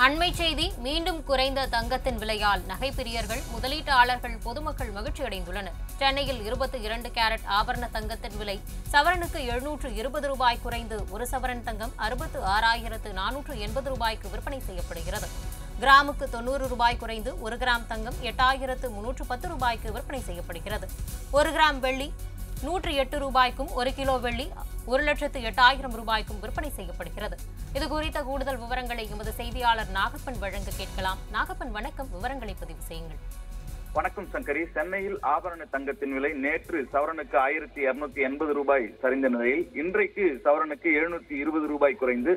அண்மை செய்தி மீண்டும் குறைந்த தங்கத்தின் விலையால் நகைப்பிரியர்கள், முதலீட்டாளர்கள், பொதுமக்கள் மகிழ்ச்சியடைந்துள்ளனர். சென்னையில் 22 கேரட் ஆபரண தங்கத்தின் விலை சவரனுக்கு 720 ரூபாய் குறைந்து ஒரு சவரன் தங்கம் 66,480 ரூபாய்க்கு விற்பனை செய்யப்படுகிறது. கிராமுக்கு 90 ரூபாய் குறைந்து ஒரு கிராம் தங்கம் 8,310 ரூபாய்க்கு விற்பனை செய்யப்படுகிறது. ஒரு கிராம் வெள்ளி 108 ரூபாய்க்கும், ஒரு கிலோ வெள்ளி 1,08,000 ரூபாய்க்கும் விற்பனை செய்யப்படுகிறது. இது குறித்த கூடுதல் விவரங்களை எமது செய்தியாளர் நாகப்பன் வழங்க கேட்கலாம். நாகப்பன், வணக்கம். விவரங்களை பதிவு செய்யுங்கள். வணக்கம் சங்கரி. சென்னையில் ஆபரண தங்கத்தின் விலை நேற்று சவரனுக்கு 1,280 ரூபாய் சரிந்த நிலையில் இன்றைக்கு சவரனுக்கு 720 ரூபாய் குறைந்து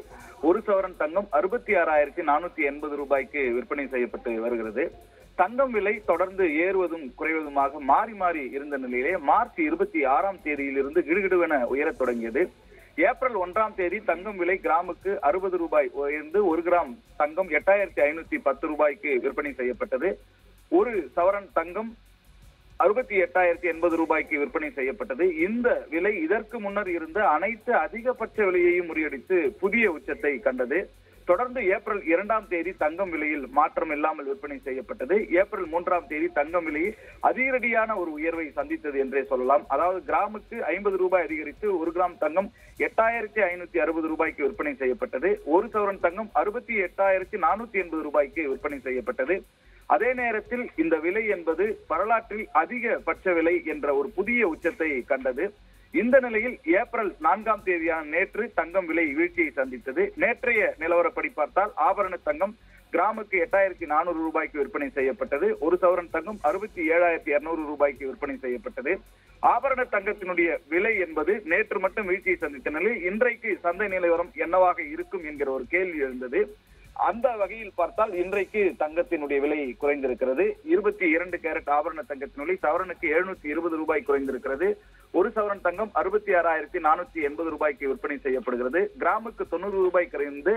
ஒரு சவரன் தங்கம் 66,480 ரூபாய்க்கு விற்பனை செய்யப்பட்டு வருகிறது. தங்கம் விலை தொடர்ந்து ஏறுவதும் குறைவதுமாக மாறி மாறி இருந்த நிலையிலே மார்ச் 26ஆம் தேதியிலிருந்து கிடுகிடுவென உயரத் தொடங்கியது. ஏப்ரல் 1ஆம் தேதி தங்கம் விலை கிராமுக்கு 60 ரூபாய் உயர்ந்து ஒரு கிராம் தங்கம் 8,510 ரூபாய்க்கு விற்பனை செய்யப்பட்டது. ஒரு சவரன் தங்கம் 68,080 ரூபாய்க்கு விற்பனை செய்யப்பட்டது. இந்த விலை இதற்கு முன்னர் இருந்த அனைத்து அதிகபட்ச விலையையும் முறியடித்து புதிய உச்சத்தை கண்டது. தொடர்ந்து ஏப்ரல் 2ஆம் தேதி தங்கம் விலையில் மாற்றம் இல்லாமல் விற்பனை செய்யப்பட்டது. ஏப்ரல் 3ஆம் தேதி தங்கம் விலை அதிரடியான ஒரு உயர்வை சந்தித்தது என்றே சொல்லலாம். அதாவது கிராமுக்கு 50 ரூபாய் அதிகரித்து ஒரு கிராம் தங்கம் 8,560 ரூபாய்க்கு விற்பனை செய்யப்பட்டது. ஒரு சவரன் தங்கம் 68,480 ரூபாய்க்கு விற்பனை செய்யப்பட்டது. அதே நேரத்தில் இந்த விலை என்பது வரலாற்றில் அதிகபட்ச விலை என்ற ஒரு புதிய உச்சத்தை கண்டது. இந்த நிலையில் ஏப்ரல் 4ஆம் தேதியான நேற்று தங்கம் விலை வீழ்ச்சியை சந்தித்தது. நேற்றைய நிலவரப்படி பார்த்தால் ஆபரண தங்கம் கிராமுக்கு 8,400 ரூபாய்க்கு விற்பனை செய்யப்பட்டது. ஒரு சவரன் தங்கம் 67,200 ரூபாய்க்கு விற்பனை செய்யப்பட்டது. ஆபரண தங்கத்தினுடைய விலை என்பது நேற்று மட்டும் வீழ்ச்சியை சந்தித்த நிலையில் இன்றைக்கு சந்தை நிலவரம் என்னவாக இருக்கும் என்கிற ஒரு கேள்வி எழுந்தது. அந்த வகையில் பார்த்தால் இன்றைக்கு தங்கத்தினுடைய விலை குறைந்திருக்கிறது. 22 கேரட் ஆபரண தங்கத்தின் விலை சவரனுக்கு 720 ரூபாய் குறைந்திருக்கிறது. ஒரு சவரன் தங்கம் 66,480 ரூபாய்க்கு விற்பனை செய்யப்படுகிறது. கிராமுக்கு 90 ரூபாய் குறைந்து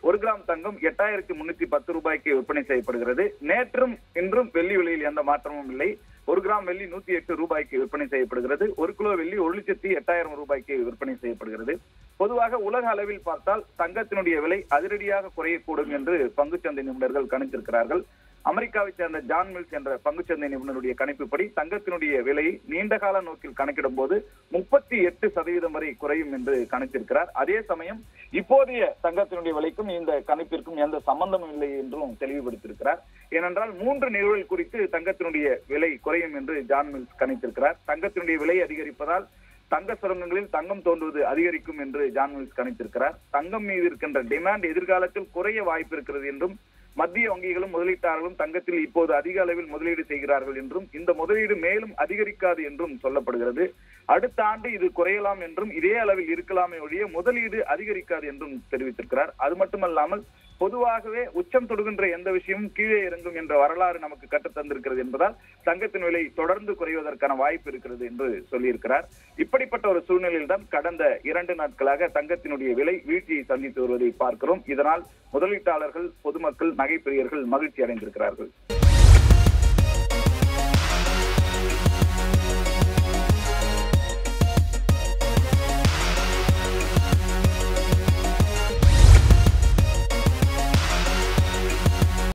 ஒரு கிராம் தங்கம் 8,310 ரூபாய்க்கு விற்பனை செய்யப்படுகிறது. நேற்றும் இன்றும் வெள்ளி விலையில் எந்த மாற்றமும் இல்லை. ஒரு கிராம் வெள்ளி 108 ரூபாய்க்கு விற்பனை செய்யப்படுகிறது. ஒரு கிலோ வெள்ளி 1,08,000 ரூபாய்க்கு விற்பனை செய்யப்படுகிறது. பொதுவாக உலக அளவில் பார்த்தால் தங்கத்தினுடைய விலை அதிரடியாக குறையக்கூடும் என்று பங்குச்சந்தை நிபுணர்கள் கணித்திருக்கிறார்கள். அமெரிக்காவை சேர்ந்த ஜான் மில்ஸ் என்ற பங்குச்சந்தை நிபுணருடைய கணிப்புப்படி தங்கத்தினுடைய விலையை நீண்டகால நோக்கில் கணக்கிடும் போது 38% வரை குறையும் என்று கணித்திருக்கிறார். அதே சமயம் இப்போதைய தங்கத்தினுடைய விலைக்கும் இந்த கணிப்பிற்கும் எந்த சம்பந்தமும் இல்லை என்றும் தெளிவுபடுத்தியிருக்கிறார். ஏனென்றால் 3 நிகழ்வுகள் குறித்து தங்கத்தினுடைய விலை குறையும் என்று ஜான் மில்ஸ் கணித்திருக்கிறார். தங்கத்தினுடைய விலை அதிகரிப்பதால் தங்க சுரங்கங்களில் தங்கம் தோன்றுவது அதிகரிக்கும் என்று ஜான் மில்ஸ் கணித்திருக்கிறார். தங்கம் மீது இருக்கின்ற டிமாண்ட் எதிர்காலத்தில் குறைய வாய்ப்பு இருக்கிறது என்றும், மத்திய வங்கிகளும் முதலீட்டாளர்களும் தங்கத்தில் இப்போது அதிக அளவில் முதலீடு செய்கிறார்கள் என்றும், இந்த முதலீடு மேலும் அதிகரிக்காது என்றும் சொல்லப்படுகிறது. அடுத்த ஆண்டு இது குறையலாம் என்றும், இதே அளவில் இருக்கலாமே ஒழிய முதலீடு அதிகரிக்காது என்றும் தெரிவித்திருக்கிறார். அது மட்டுமல்லாமல் பொதுவாகவே உச்சம் தொடுகின்ற எந்த விஷயமும் கீழே இறங்கும் என்ற வரலாறு நமக்கு கற்றுத்தந்திருக்கிறது என்பதால் தங்கத்தின் விலை தொடர்ந்து குறைவதற்கான வாய்ப்பு இருக்கிறது என்று சொல்லியிருக்கிறார். இப்படிப்பட்ட ஒரு சூழ்நிலையில்தான் கடந்த 2 நாட்களாக தங்கத்தினுடைய விலை வீழ்ச்சியை சந்தித்து வருவதை பார்க்கிறோம். இதனால் முதலீட்டாளர்கள், பொதுமக்கள், நகைப்பிரியர்கள் மகிழ்ச்சி அடைந்திருக்கிறார்கள்.